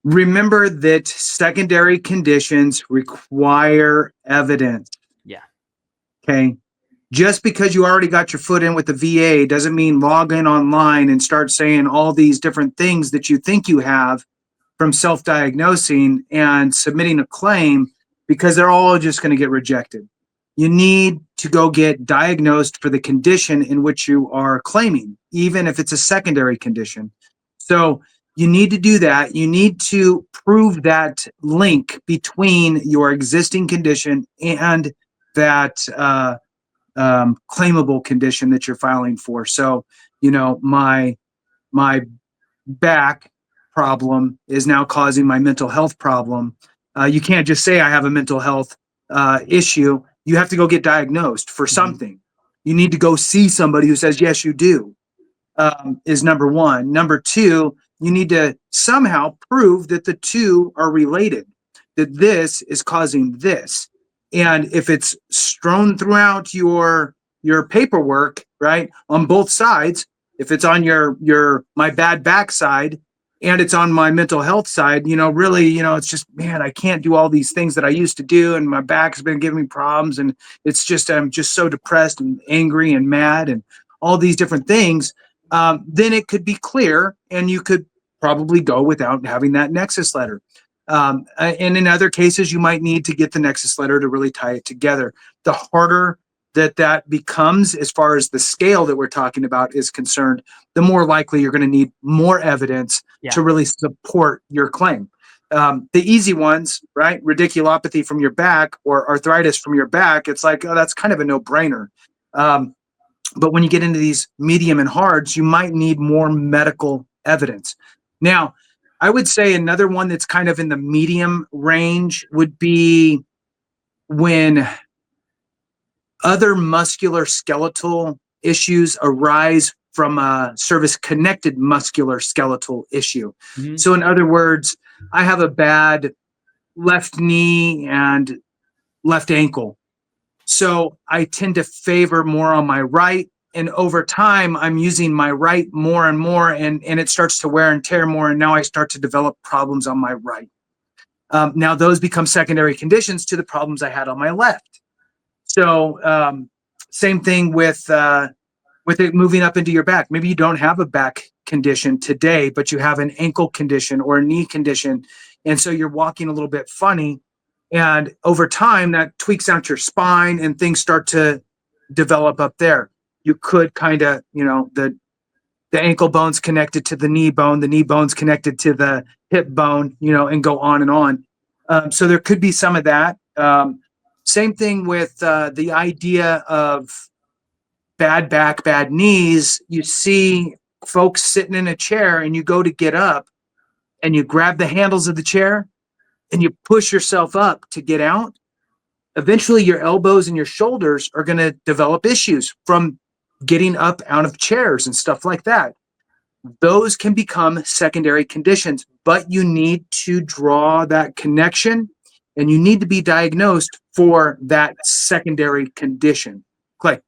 Remember that secondary conditions require evidence. Yeah. Okay. Just because you already got your foot in with the VA doesn't mean log in online and start saying all these different things that you think you have from self-diagnosing and submitting a claim, because they're all just going to get rejected. You need to go get diagnosed for the condition in which you are claiming, even if it's a secondary condition. So you need to do that. You need to prove that link between your existing condition and that claimable condition that you're filing for. So, my back problem is now causing my mental health problem. You can't just say I have a mental health issue. You have to go get diagnosed for something. You need to go see somebody who says, yes, you do, is number one. Number two, you need to somehow prove that the two are related, that this is causing this. And if it's strewn throughout your paperwork, right, on both sides, if it's on my bad back side and it's on my mental health side, really, it's just, man, I can't do all these things that I used to do, and my back's been giving me problems, and it's just, I'm just so depressed and angry and mad and all these different things. Then it could be clear, and you could probably go without having that Nexus letter. And in other cases, you might need to get the Nexus letter to really tie it together. The harder that becomes, as far as the scale that we're talking about is concerned, the more likely you're going to need more evidence to really support your claim. The easy ones, right? Radiculopathy from your back or arthritis from your back, it's like, oh, that's kind of a no-brainer. But when you get into these medium and hards, you might need more medical evidence. Now, I would say another one that's kind of in the medium range would be when other musculoskeletal issues arise from a service-connected musculoskeletal issue. Mm-hmm. So in other words, I have a bad left knee and left ankle. So I tend to favor more on my right. And over time, I'm using my right more and more, and it starts to wear and tear more. And now I start to develop problems on my right. Now those become secondary conditions to the problems I had on my left. So same thing with it moving up into your back. Maybe you don't have a back condition today, but you have an ankle condition or a knee condition. And so you're walking a little bit funny. And over time, that tweaks out your spine and things start to develop up there. You could kind of, the ankle bone's connected to the knee bone's connected to the hip bone, and go on and on. So there could be some of that. Same thing with the idea of bad back, bad knees. You see folks sitting in a chair and you go to get up and you grab the handles of the chair and you push yourself up to get out. Eventually your elbows and your shoulders are going to develop issues from getting up out of chairs and stuff like that. Those can become secondary conditions, but you need to draw that connection and you need to be diagnosed for that secondary condition. Clay.